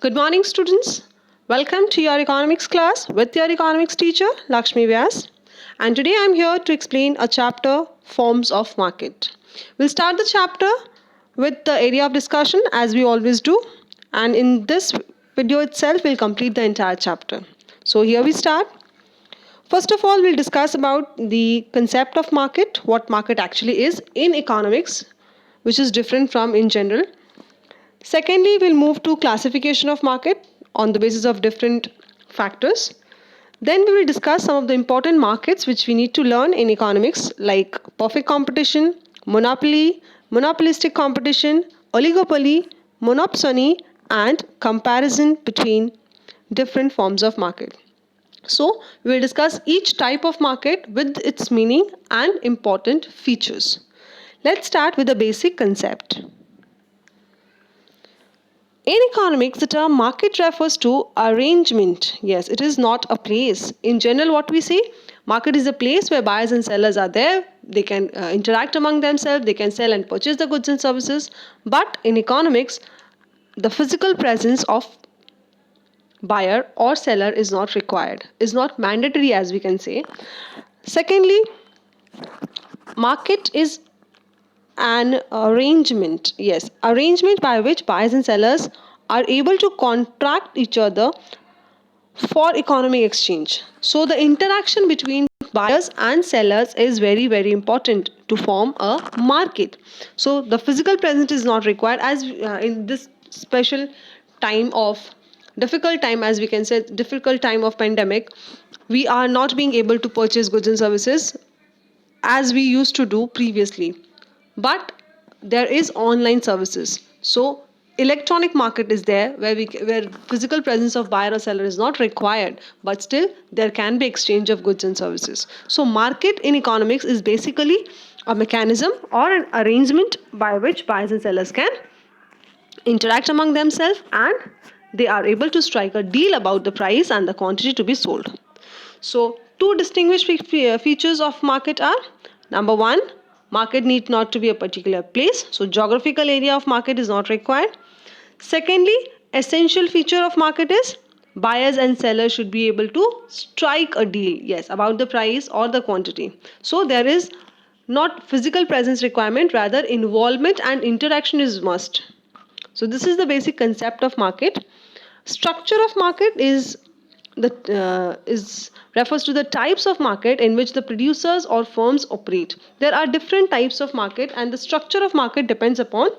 Good morning, students. Welcome to your economics class with your economics teacher, Lakshmi Vyas. And today I'm here to explain a chapter, Forms of Market. We'll start the chapter with the area of discussion as we always do. And in this video itself, we'll complete the entire chapter. So here we start. First of all, we'll discuss about the concept of market, what market actually is in economics, which is different from in general. Secondly, we'll move to classification of market on the basis of different factors. Then we will discuss some of the important markets which we need to learn in economics like perfect competition, monopoly, monopolistic competition, oligopoly, monopsony, and comparison between different forms of market. So, we will discuss each type of market with its meaning and important features. Let's start with the basic concept. In economics, the term market refers to arrangement. Yes, it is not a place. In general, what we say, market is a place where buyers and sellers are there. They can interact among themselves. They can sell and purchase the goods and services. But in economics, the physical presence of buyer or seller is not required, is not mandatory as we can say. Secondly, market is an arrangement. Yes, arrangement by which buyers and sellers are able to contract each other for economic exchange. So the interaction between buyers and sellers is very important to form a market. So the physical presence is not required as in this special time of difficult time, as we can say, difficult time of pandemic, we are not being able to purchase goods and services as we used to do previously, but there is online services. So electronic market is there where physical presence of buyer or seller is not required, but still there can be exchange of goods and services. So market in economics is basically a mechanism or an arrangement by which buyers and sellers can interact among themselves and they are able to strike a deal about the price and the quantity to be sold. So, two distinguished features of market are: number one, market need not to be a particular place. So, geographical area of market is not required. Secondly, essential feature of market is buyers and sellers should be able to strike a deal, yes, about the price or the quantity. So, there is not physical presence requirement, rather involvement and interaction is must. So, this is the basic concept of market. Structure of market is refers to the types of market in which the producers or firms operate. There are different types of market and the structure of market depends upon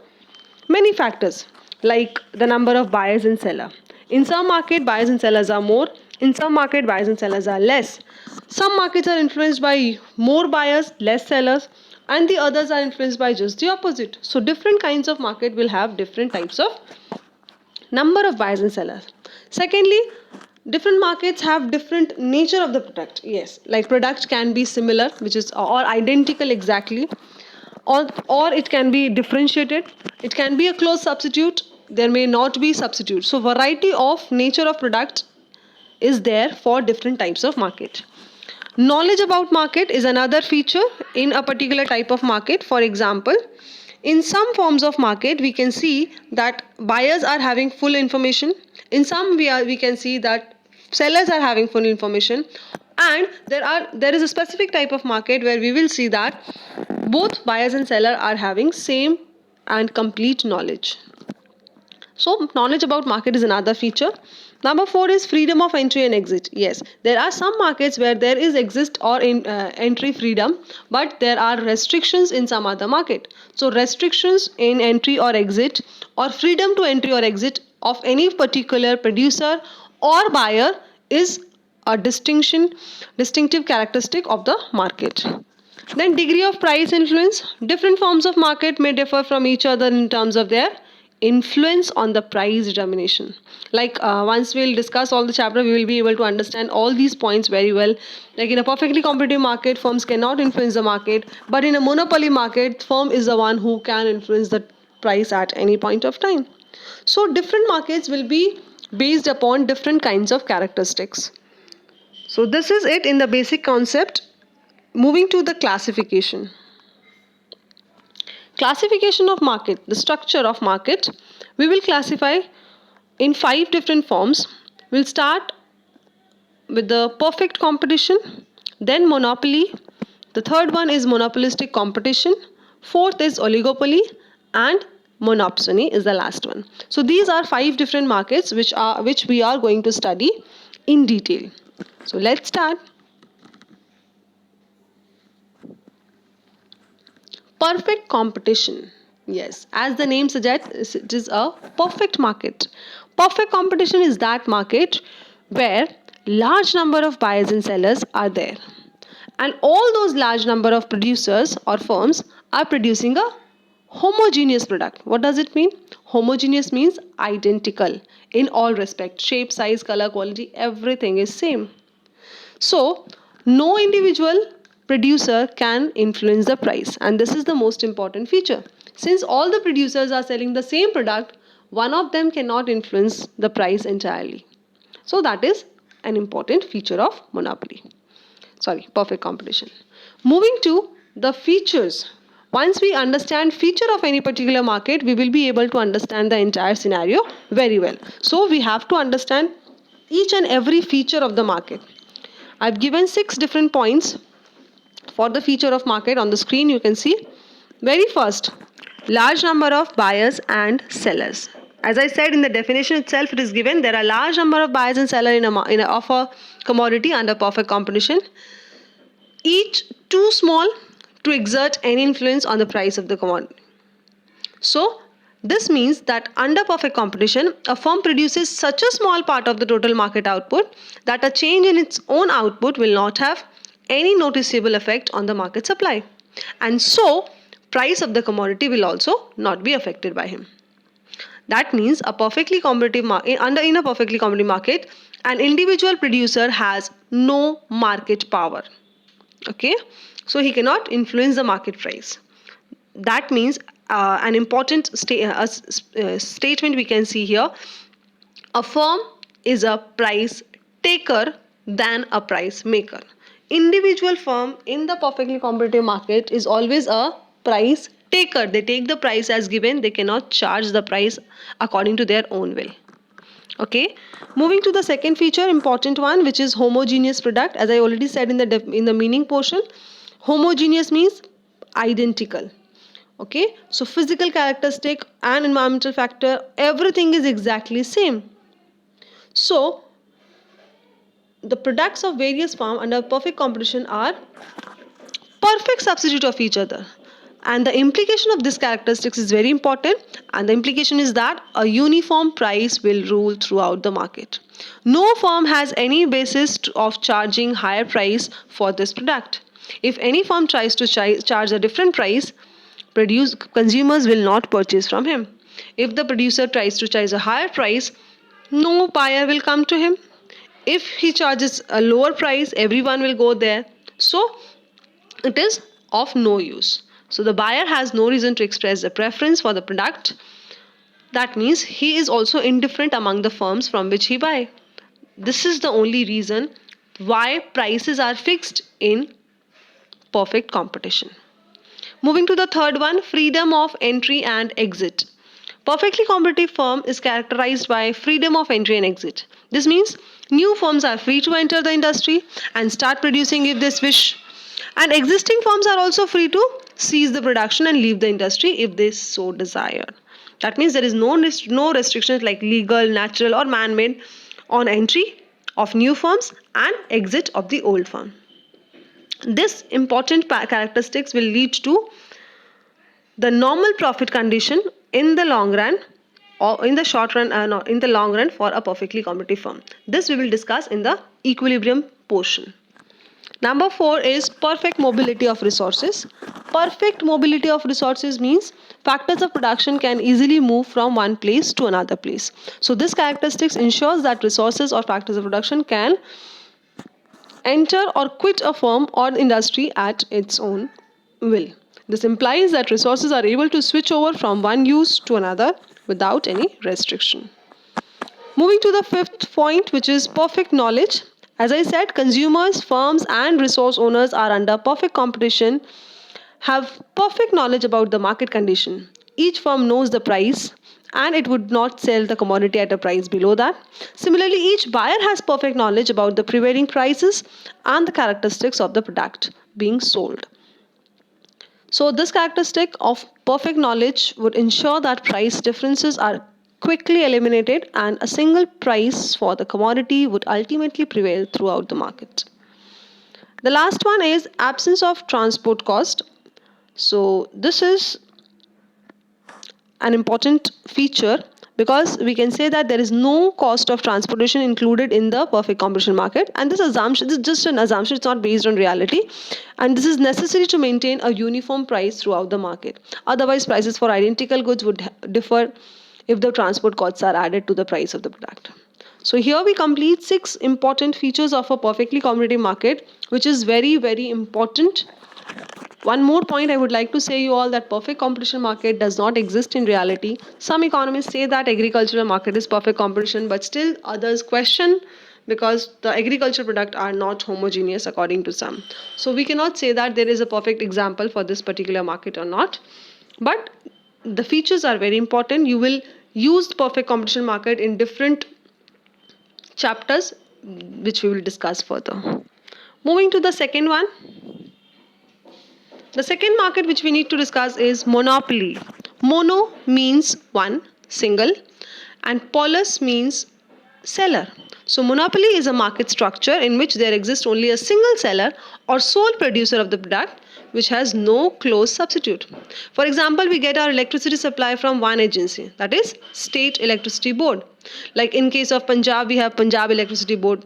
many factors like the number of buyers and seller. In some market, buyers and sellers are more. In some market, buyers and sellers are less. Some markets are influenced by more buyers, less sellers, and the others are influenced by just the opposite. So different kinds of market will have different types of number of buyers and sellers. Secondly, different markets have different nature of the product. Yes, like product can be similar, which is or identical exactly, or it can be differentiated. It can be a close substitute. There may not be substitute. So variety of nature of product is there for different types of market. Knowledge about market is another feature in a particular type of market. For example, in some forms of market, we can see that buyers are having full information. In some, we can see that sellers are having full information. And there is a specific type of market where we will see that both buyers and seller are having same and complete knowledge. So knowledge about market is another feature. Number 4 is freedom of entry and exit. Yes, there are some markets where there is exist or entry freedom, but there are restrictions in some other market. So restrictions in entry or exit or freedom to entry or exit of any particular producer or buyer is a distinctive characteristic of the market. Then degree of price influence. Different forms of market may differ from each other in terms of their influence on the price determination. Like once we'll discuss all the chapter, we will be able to understand all these points very well. Like in a perfectly competitive market, firms cannot influence the market, but in a monopoly market, firm is the one who can influence the price at any point of time. So different markets will be based upon different kinds of characteristics. So this is it in the basic concept. Moving to the classification. Classification of market, the structure of market, we will classify in 5 different forms. We'll start with the perfect competition, then monopoly. The third one is monopolistic competition. Fourth is oligopoly, and monopsony is the last one. So these are 5 different markets which we are going to study in detail. So let's start. Perfect competition. Yes, as the name suggests, it is a perfect market. Perfect competition is that market where large number of buyers and sellers are there. And all those large number of producers or firms are producing a homogeneous product. What does it mean? Homogeneous means identical in all respects. Shape, size, color, quality, everything is same. So, no individual producer can influence the price, and this is the most important feature. Since all the producers are selling the same product, one of them cannot influence the price entirely. So, that is an important feature of monopoly. Perfect competition. Moving to the features. Once we understand feature of any particular market, we will be able to understand the entire scenario very well. So, we have to understand each and every feature of the market. I've given 6 different points for the feature of market on the screen. You can see. Very first, large number of buyers and sellers. As I said in the definition itself, it is given there are large number of buyers and sellers of a commodity under perfect competition, each too small to exert any influence on the price of the commodity. So, this means that under perfect competition, a firm produces such a small part of the total market output that a change in its own output will not have any noticeable effect on the market supply. And so, price of the commodity will also not be affected by him. That means in a perfectly competitive market, an individual producer has no market power. Okay, so he cannot influence the market price. That means an important statement we can see here: a firm is a price taker than a price maker. Individual firm in the perfectly competitive market is always a price taker. They take the price as given. They cannot charge the price according to their own will. Okay, moving to the second feature, important one, which is homogeneous product. As I already said in the meaning portion, homogeneous means identical. Okay, so physical characteristic and environmental factor, everything is exactly same. So the products of various firms under perfect competition are perfect substitute of each other. And the implication of this characteristics is very important, and the implication is that a uniform price will rule throughout the market. No firm has any basis of charging higher price for this product. If any firm tries to charge a different price, consumers will not purchase from him. If the producer tries to charge a higher price, no buyer will come to him. If he charges a lower price, everyone will go there. So it is of no use. So the buyer has no reason to express a preference for the product. That means he is also indifferent among the firms from which he buys. This is the only reason why prices are fixed in perfect competition. Moving to the third one, freedom of entry and exit. Perfectly competitive firm is characterized by freedom of entry and exit. This means new firms are free to enter the industry and start producing if they wish. And existing firms are also free to cease the production and leave the industry if they so desire. That means there is no restrictions like legal, natural or man-made on entry of new firms and exit of the old firm. This important characteristics will lead to the normal profit condition in the long run or in the short run, in the long run for a perfectly competitive firm. This we will discuss in the equilibrium portion. Number 4 is perfect mobility of resources. Perfect mobility of resources means factors of production can easily move from one place to another place. So this characteristics ensures that resources or factors of production can enter or quit a firm or industry at its own will. This implies that resources are able to switch over from one use to another without any restriction. Moving to the fifth point, which is perfect knowledge. As I said, consumers, firms and resource owners are under perfect competition, have perfect knowledge about the market condition. Each firm knows the price and it would not sell the commodity at a price below that. Similarly, each buyer has perfect knowledge about the prevailing prices and the characteristics of the product being sold. So, this characteristic of perfect knowledge would ensure that price differences are quickly eliminated and a single price for the commodity would ultimately prevail throughout the market. The last one is absence of transport cost. So, this is an important feature because we can say that there is no cost of transportation included in the perfect competition market, and this is just an assumption, it's not based on reality, and this is necessary to maintain a uniform price throughout the market. Otherwise, prices for identical goods would differ if the transport costs are added to the price of the product. So here we complete 6 important features of a perfectly competitive market, which is very, very important. One more point I would like to say you all that perfect competition market does not exist in reality. Some economists say that agricultural market is perfect competition, but still others question because the agricultural products are not homogeneous according to some. So we cannot say that there is a perfect example for this particular market or not. But the features are very important. You will use the perfect competition market in different chapters, which we will discuss further. Moving to the second one. The second market which we need to discuss is monopoly. Mono means one, single, and polis means seller. So monopoly is a market structure in which there exists only a single seller or sole producer of the product which has no close substitute. For example, we get our electricity supply from one agency, that is State Electricity Board. Like in case of Punjab, we have Punjab Electricity Board.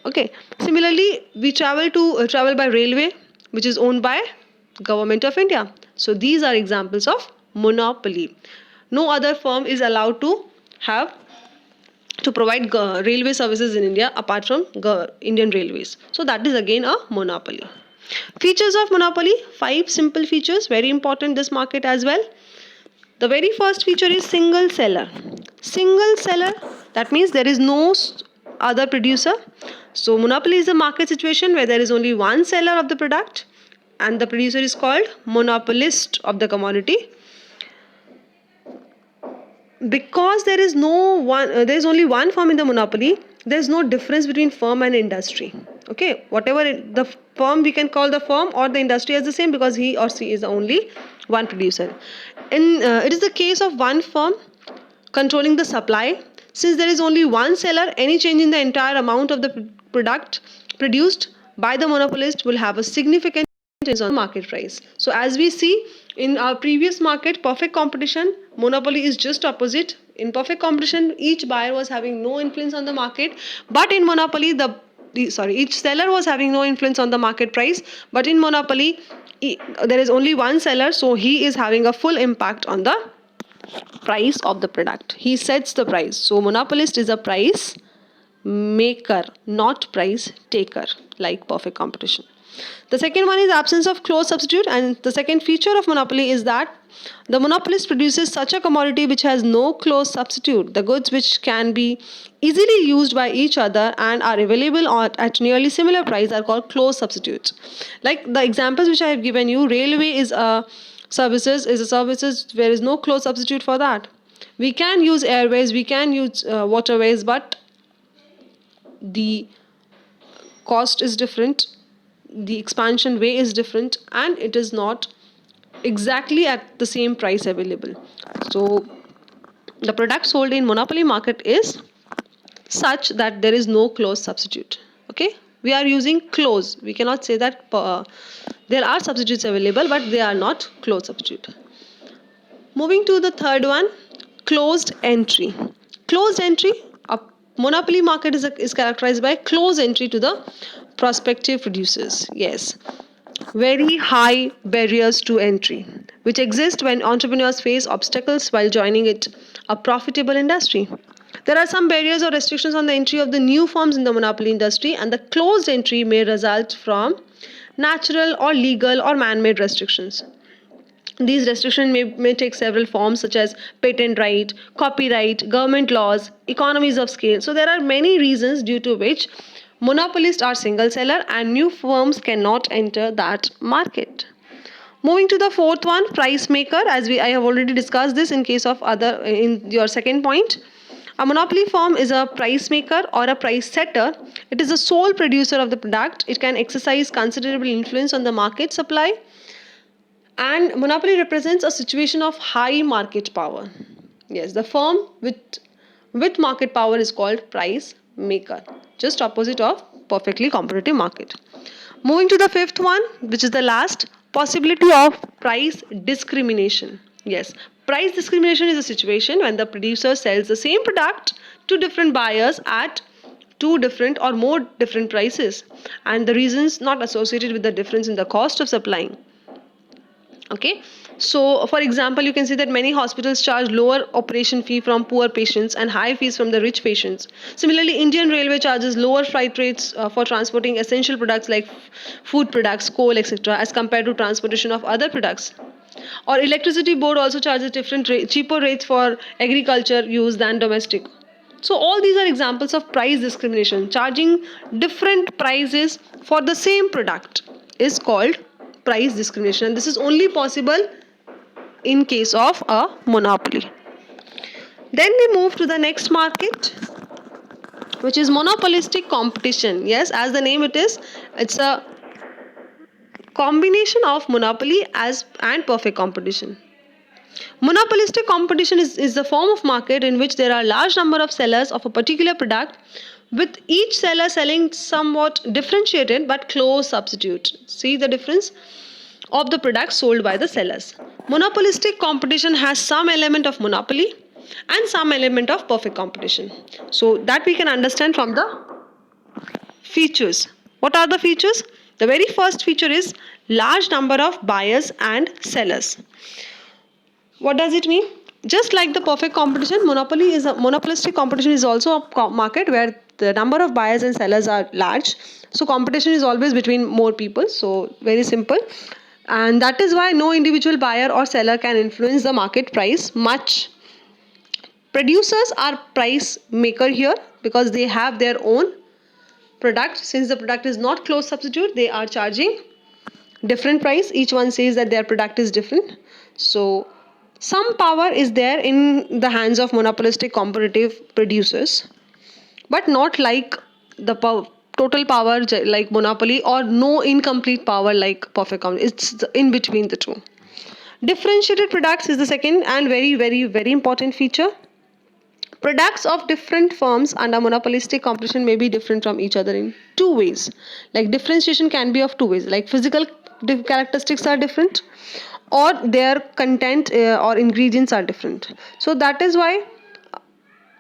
Okay. Similarly, we travel by railway, which is owned by Government of India. So these are examples of monopoly. No other firm is allowed to provide railway services in India apart from Indian Railways. So that is again a monopoly. Features of monopoly, 5 simple features, very important this market as well. The very first feature is single seller. Single seller, that means there is no other producer. So monopoly is a market situation where there is only one seller of the product and the producer is called monopolist of the commodity. Because there is only one firm in the monopoly, there is no difference between firm and industry. Okay, whatever the firm, we can call the firm or the industry as the same because he or she is the only one producer. It is the case of one firm controlling the supply. Since there is only one seller, any change in the entire amount of the product produced by the monopolist will have a significant influence on the market price. So as we see in our previous market, perfect competition, monopoly is just opposite. In perfect competition, each buyer was having no influence on the market, but in monopoly, each seller was having no influence on the market price, but in monopoly, there is only one seller, so he is having a full impact on the price of the product. He sets the price. So monopolist is a price maker, not price taker, like perfect competition. The second one is absence of close substitute, and the second feature of monopoly is that the monopolist produces such a commodity which has no close substitute. The goods which can be easily used by each other and are available at nearly similar price are called close substitutes. Like the examples which I have given you, railway is a services where there is no close substitute for that. We can use airways, we can use waterways, but the cost is different, the expansion way is different, and it is not exactly at the same price available. So the product sold in monopoly market is such that there is no close substitute. Okay, we are using close, we cannot say that there are substitutes available, but they are not close substitute. Moving to the third one, closed entry. Closed entry, a monopoly market is characterized by closed entry to the prospective producers. Yes, very high barriers to entry, which exist when entrepreneurs face obstacles while joining a profitable industry. There are some barriers or restrictions on the entry of the new firms in the monopoly industry, and the closed entry may result from natural or legal or man-made restrictions. These restrictions may take several forms such as patent right, copyright, government laws, economies of scale. So there are many reasons due to which monopolists are single seller and new firms cannot enter that market. Moving to the fourth one, price maker. I have already discussed this in case of other in your second point. A monopoly firm is a price maker or a price setter. It is the sole producer of the product. It can exercise considerable influence on the market supply, and monopoly represents a situation of high market power. Yes, the firm with market power is called price maker, just opposite of perfectly competitive market. Moving to the fifth one, which is the last, possibility of price discrimination. Yes, price discrimination is a situation when the producer sells the same product to different buyers at two different or more different prices, and the reasons not associated with the difference in the cost of supplying. Okay, so for example, you can see that many hospitals charge lower operation fee from poor patients and high fees from the rich patients. Similarly, Indian Railway charges lower freight rates for transporting essential products like food products, coal, etc., as compared to transportation of other products. Or electricity board also charges cheaper rates for agriculture use than domestic. So all these are examples of price discrimination. Charging different prices for the same product is called price discrimination, and this is only possible in case of a monopoly. Then we move to the next market, which is monopolistic competition. Yes, as the name it is, it's a combination of monopoly as and perfect competition. Monopolistic competition is the form of market in which there are large number of sellers of a particular product, with each seller selling somewhat differentiated but close substitute. See the difference of the products sold by the sellers. Monopolistic competition has some element of monopoly and some element of perfect competition. So that we can understand from the features. What are the features? The very first feature is large number of buyers and sellers. What does it mean? Just like the perfect competition, monopolistic competition is also a market where the number of buyers and sellers are large. So competition is always between more people. So very simple. And that is why no individual buyer or seller can influence the market price much. Producers are price maker here because they have their own product. Since the product is not close substitute, they are charging different price. Each one says that their product is different. So some power is there in the hands of monopolistic competitive producers, but not like the total power like monopoly, or no incomplete power like perfect competition. It's in between the two. Differentiated products is the second and very important feature. Products of different firms under monopolistic competition may be different from each other in two ways. Like differentiation can be of two ways, like physical characteristics are different, or their content or ingredients are different. So that is why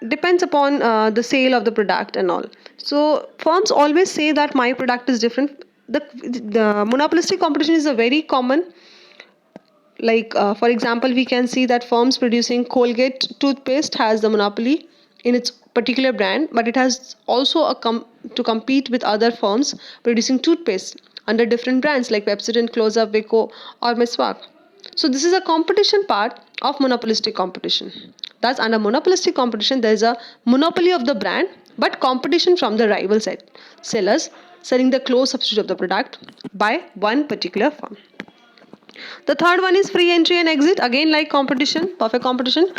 depends upon the sale of the product and all. So firms always say that my product is different. The monopolistic competition is a very common, like for example, we can see that firms producing Colgate toothpaste has the monopoly in its particular brand, but it has also to compete with other firms producing toothpaste under different brands like Pepsodent, Close-Up, Vicco, or Meswak. So this is a competition part of monopolistic competition. Thus, under monopolistic competition, there is a monopoly of the brand, but competition from the rival sellers selling the close substitute of the product by one particular firm. The third one is free entry and exit. Again, like competition, perfect competition.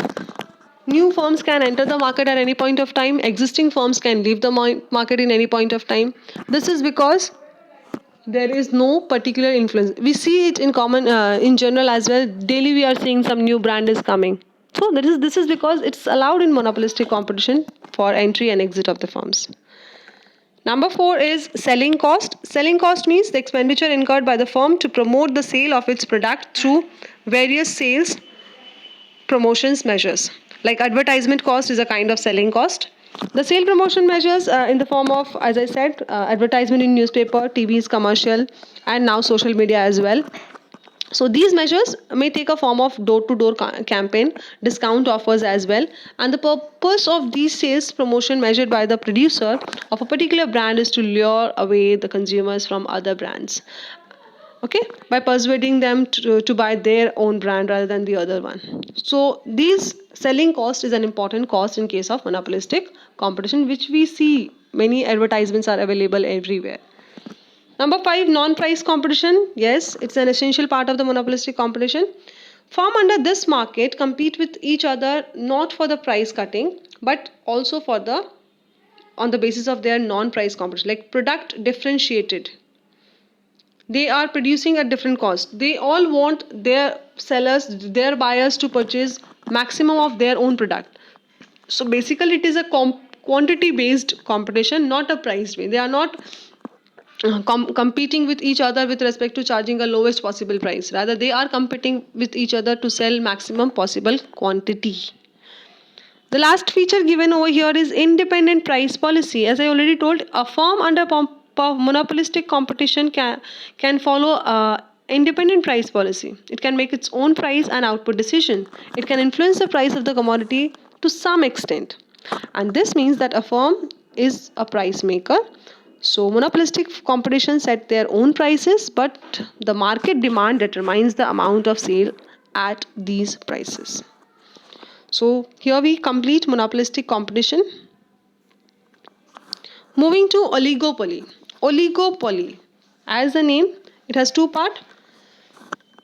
New firms can enter the market at any point of time. Existing firms can leave the market in any point of time. This is because there is no particular influence. We see it in general as well. Daily we are seeing some new brand is coming. So this is because it's allowed in monopolistic competition for entry and exit of the firms. Number 4 is selling cost. Selling cost means the expenditure incurred by the firm to promote the sale of its product through various sales promotions measures. Like advertisement cost is a kind of selling cost. The sale promotion measures in the form of, as I said, advertisement in newspaper, TV's commercial, and now social media as well. So these measures may take a form of door-to-door campaign, discount offers as well. And the purpose of these sales promotion measured by the producer of a particular brand is to lure away the consumers from other brands. Okay, by persuading them to buy their own brand rather than the other one. So these selling cost is an important cost in case of monopolistic competition, which we see many advertisements are available everywhere. Number 5, non-price competition. Yes, it's an essential part of the monopolistic competition. Firms under this market compete with each other not for the price cutting, but also for the on the basis of their non-price competition, like product differentiated. They are producing at different cost. They all want their sellers, their buyers to purchase maximum of their own product. So basically, it is a quantity based competition, not a price based. They are not competing with each other with respect to charging a lowest possible price. Rather, they are competing with each other to sell maximum possible quantity. The last feature given over here is independent price policy. As I already told, a firm under monopolistic competition can follow independent price policy. It can make its own price and output decision. It can influence the price of the commodity to some extent. And this means that a firm is a price maker. So monopolistic competition set their own prices, but the market demand determines the amount of sale at these prices. So here we complete monopolistic competition. Moving to oligopoly. Oligopoly, as the name, it has two parts.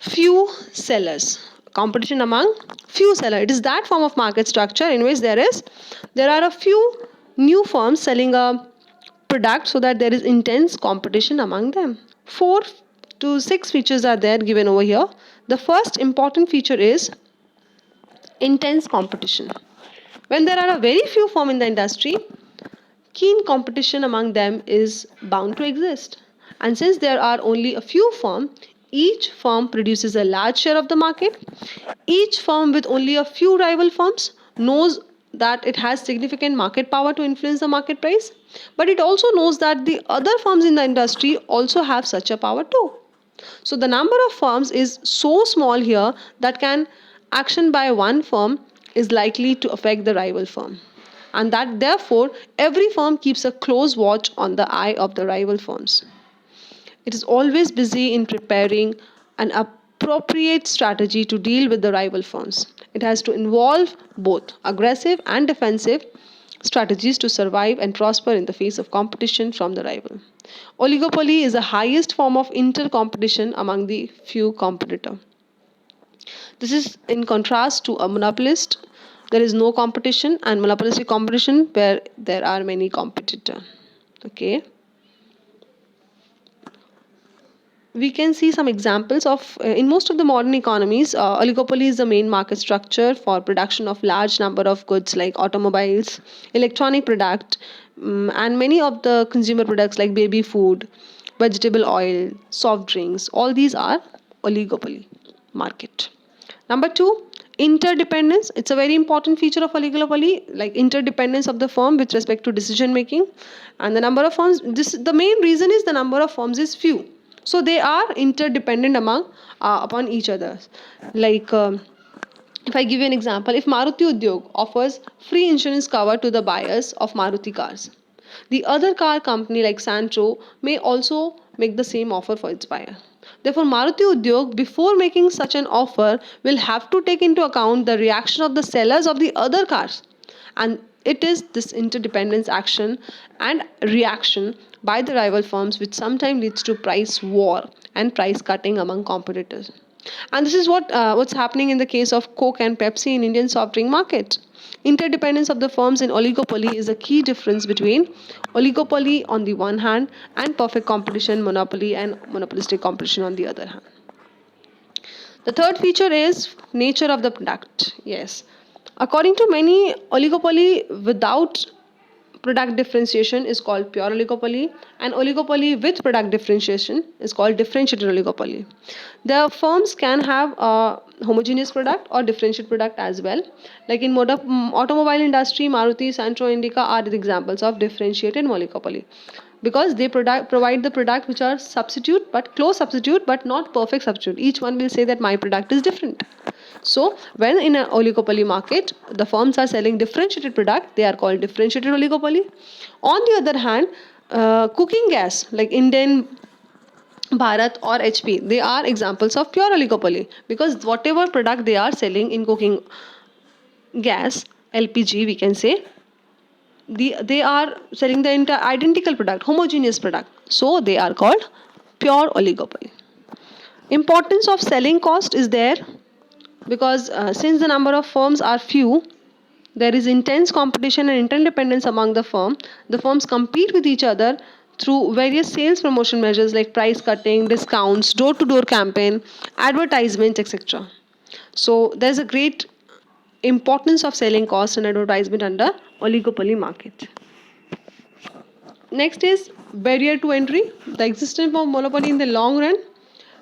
Few sellers. Competition among few sellers. It is that form of market structure in which there are a few new firms selling a product so that there is intense competition among them. 4 to 6 features are there given over here. The first important feature is intense competition. When there are a very few firms in the industry, keen competition among them is bound to exist. And since there are only a few firms, each firm produces a large share of the market. Each firm with only a few rival firms knows that it has significant market power to influence the market price, but it also knows that the other firms in the industry also have such a power too. So the number of firms is so small here that action by one firm is likely to affect the rival firm, and that therefore every firm keeps a close watch on the eye of the rival firms. It is always busy in preparing an appropriate strategy to deal with the rival firms. It has to involve both aggressive and defensive strategies to survive and prosper in the face of competition from the rival. Oligopoly is the highest form of inter-competition among the few competitors. This is in contrast to a monopolist. There is no competition, and monopolistic competition where there are many competitors. Okay. We can see some examples of in most of the modern economies, oligopoly is the main market structure for production of large number of goods like automobiles, electronic product, and many of the consumer products like baby food, vegetable oil, soft drinks. All these are oligopoly market. Number 2, interdependence. It's a very important feature of oligopoly, like interdependence of the firm with respect to decision making. And the number of firms, the main reason is the number of firms is few. So they are interdependent upon each other. Like if I give you an example, if Maruti Udyog offers free insurance cover to the buyers of Maruti cars, the other car company like Santro may also make the same offer for its buyer. Therefore, Maruti Udyog, before making such an offer, will have to take into account the reaction of the sellers of the other cars. And it is this interdependence action and reaction by the rival firms which sometimes leads to price war and price cutting among competitors. And this is what's happening in the case of Coke and Pepsi in Indian soft drink market. Interdependence of the firms in oligopoly is a key difference between oligopoly on the one hand and perfect competition, monopoly, and monopolistic competition on the other hand. The third feature is nature of the product. Yes. According to many, oligopoly without product differentiation is called pure oligopoly, and oligopoly with product differentiation is called differentiated oligopoly. The firms can have a homogeneous product or differentiated product as well. Like in automobile industry, Maruti, Santro, Indica are the examples of differentiated oligopoly, because they provide the product which are substitute but close substitute but not perfect substitute. Each one will say that my product is different. So when in an oligopoly market, the firms are selling differentiated product, they are called differentiated oligopoly. On the other hand, cooking gas like Indian, Bharat or HP, they are examples of pure oligopoly, because whatever product they are selling in cooking gas, LPG we can say, they are selling the identical product, homogeneous product. So they are called pure oligopoly. Importance of selling cost is there because since the number of firms are few, there is intense competition and interdependence among the firm. The firms compete with each other through various sales promotion measures like price cutting, discounts, door-to-door campaign, advertisement, etc. So there's a great importance of selling cost and advertisement under oligopoly market. Next is barrier to entry. The existence of monopoly in the long run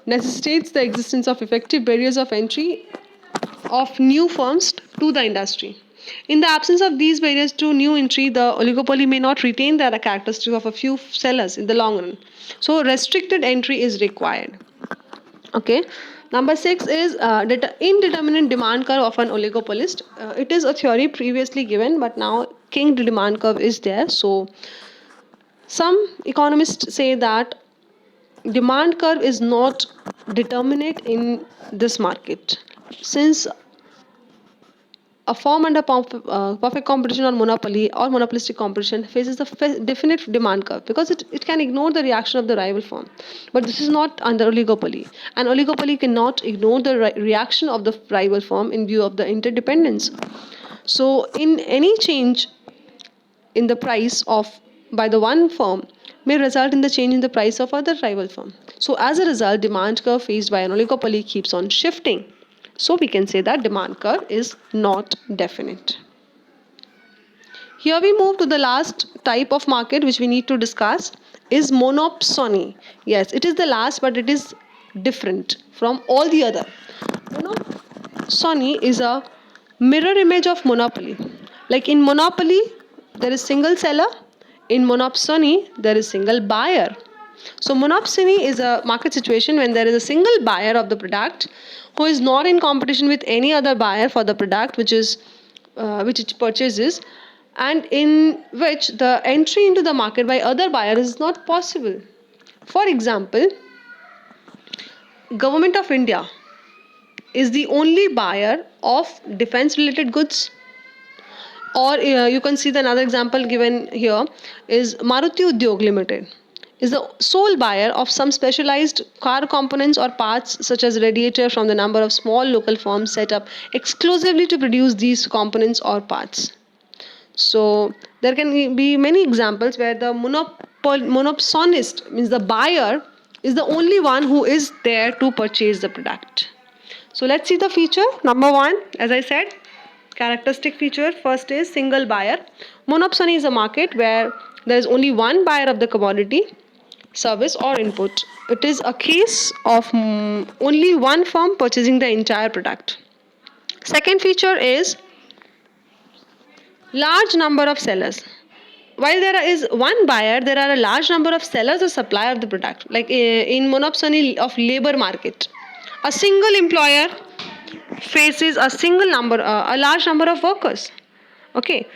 necessitates the existence of effective barriers of entry of new firms to the industry. In the absence of these barriers to new entry, the oligopoly may not retain the characteristics of a few sellers in the long run. So, restricted entry is required. Okay. Number 6 is indeterminate demand curve of an oligopolist. It is a theory previously given, but now king demand curve is there. So, some economists say that demand curve is not determinate in this market since a firm under perfect competition or monopoly or monopolistic competition faces the definite demand curve because it can ignore the reaction of the rival firm. But this is not under oligopoly. An oligopoly cannot ignore the reaction of the rival firm in view of the interdependence. So, in any change in the price of by the one firm may result in the change in the price of other rival firm. So, as a result, demand curve faced by an oligopoly keeps on shifting. So we can say that demand curve is not definite. Here we move to the last type of market which we need to discuss is monopsony. Yes, it is the last but it is different from all the other. Monopsony is a mirror image of monopoly. Like in monopoly, there is single seller. In monopsony, there is single buyer. So monopsony is a market situation when there is a single buyer of the product who is not in competition with any other buyer for the product which it purchases, and in which the entry into the market by other buyers is not possible. For example, Government of India is the only buyer of defense related goods. Or you can see the another example given here is Maruti Udyog Limited is the sole buyer of some specialized car components or parts such as radiator from the number of small local firms set up exclusively to produce these components or parts. So there can be many examples where the monopsonist means the buyer is the only one who is there to purchase the product. So let's see the feature. Number 1, as I said, characteristic feature first is single buyer. Monopsony is a market where there is only one buyer of the commodity, service or input. It is a case of only one firm purchasing the entire product. Second feature is large number of sellers. While there is one buyer, there are a large number of sellers or supplier of the product. Like in monopsony of labor market, a single employer faces a large number of workers. Okay.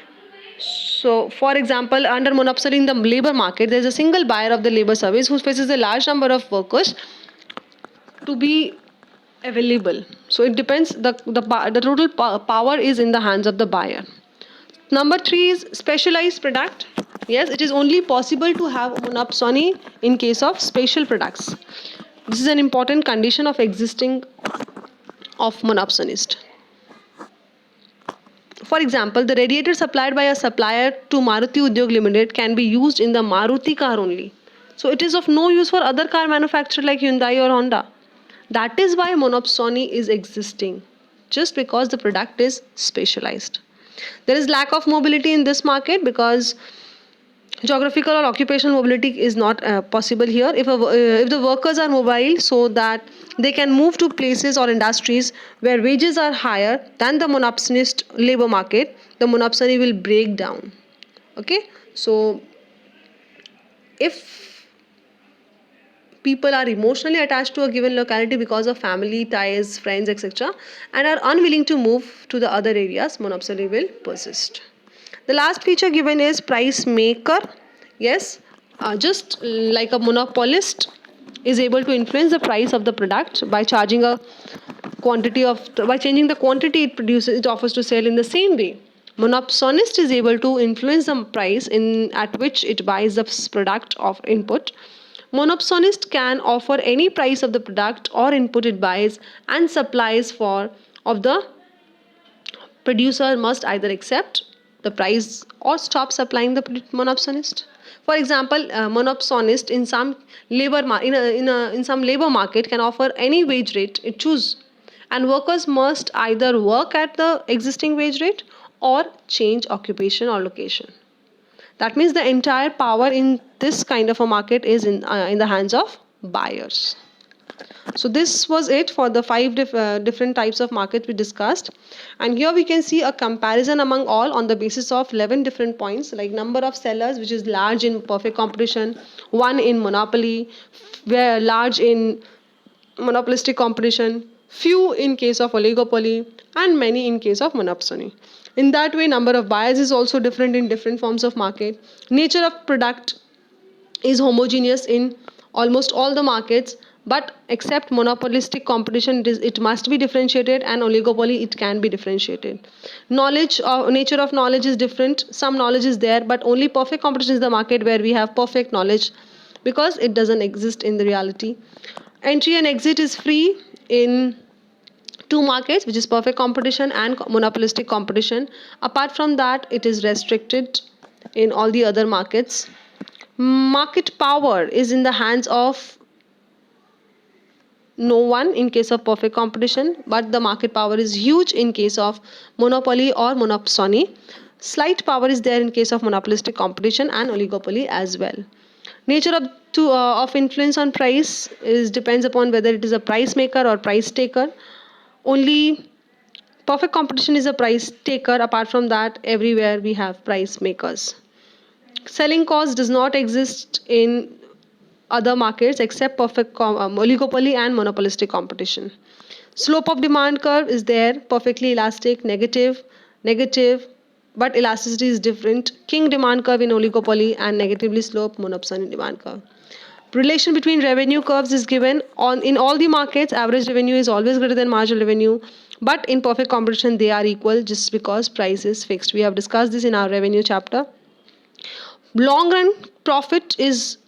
So, for example, under monopsony in the labor market, there is a single buyer of the labor service who faces a large number of workers to be available. So, it depends. The total power is in the hands of the buyer. Number 3 is specialized product. Yes, it is only possible to have monopsony in case of special products. This is an important condition of existing of monopsonist. For example, the radiator supplied by a supplier to Maruti Udyog Limited can be used in the Maruti car only. So it is of no use for other car manufacturers like Hyundai or Honda. That is why monopsony is existing, just because the product is specialized. There is lack of mobility in this market because geographical or occupational mobility is not possible here. If the workers are mobile so that they can move to places or industries where wages are higher than the monopsonist labor market, the monopsony will break down. Okay, so if people are emotionally attached to a given locality because of family ties, friends, etc., and are unwilling to move to the other areas, monopsony will persist. The last feature given is price maker. Yes, just like a monopolist is able to influence the price of the product by changing the quantity it produces, it offers to sell in the same way. Monopsonist is able to influence the price at which it buys the product of input Monopsonist can offer any price of the product or input it buys and supplies for of the producer must either accept the price or stop supplying the monopsonist. For example, monopsonist in some in some labor market can offer any wage rate it choose, and workers must either work at the existing wage rate or change occupation or location. That means the entire power in this kind of a market is in the hands of buyers. So this was it for the different types of market we discussed. And here we can see a comparison among all on the basis of 11 different points, like number of sellers, which is large in perfect competition, one in monopoly, where large in monopolistic competition, few in case of oligopoly, and many in case of monopsony. In that way, number of buyers is also different in different forms of market. Nature of product is homogeneous in almost all the markets, but except monopolistic competition, it must be differentiated, and oligopoly, it can be differentiated. Knowledge or nature of knowledge is different. Some knowledge is there, but only perfect competition is the market where we have perfect knowledge, because it doesn't exist in the reality. Entry and exit is free in two markets, which is perfect competition and monopolistic competition. Apart from that, it is restricted in all the other markets. Market power is in the hands of no one in case of perfect competition, but the market power is huge in case of monopoly or monopsony. Slight power is there in case of monopolistic competition and oligopoly as well. Nature of influence on price is depends upon whether it is a price maker or price taker. Only perfect competition is a price taker. Apart from that, everywhere we have price makers. Selling cost does not exist in other markets except oligopoly and monopolistic competition. Slope of demand curve is there, perfectly elastic, negative, but elasticity is different. King demand curve in oligopoly and negatively sloped monopsony demand curve. Relation between revenue curves is given on in all the markets. Average revenue is always greater than marginal revenue, but in perfect competition they are equal just because price is fixed. We have discussed this in our revenue chapter. Long run profit is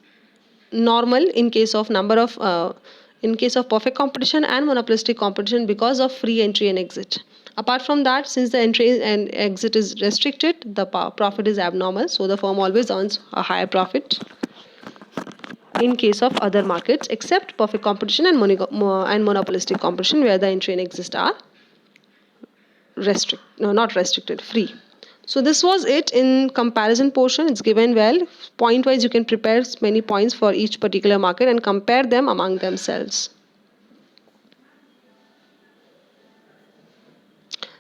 normal in case of in case of perfect competition and monopolistic competition because of free entry and exit. Apart from that, since the entry and exit is restricted, the profit is abnormal, so the firm always earns a higher profit in case of other markets except perfect competition and monopolistic competition, where the entry and exit are not restricted, free. So this was it in comparison portion. It's given well. Point wise, you can prepare many points for each particular market and compare them among themselves.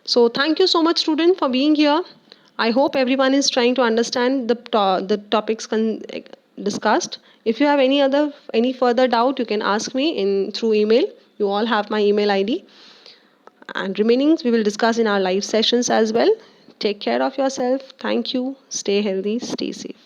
So thank you so much, student, for being here. I hope everyone is trying to understand the topics discussed. If you have any further doubt, you can ask me through email. You all have my email ID. And remainings we will discuss in our live sessions as well. Take care of yourself. Thank you. Stay healthy. Stay safe.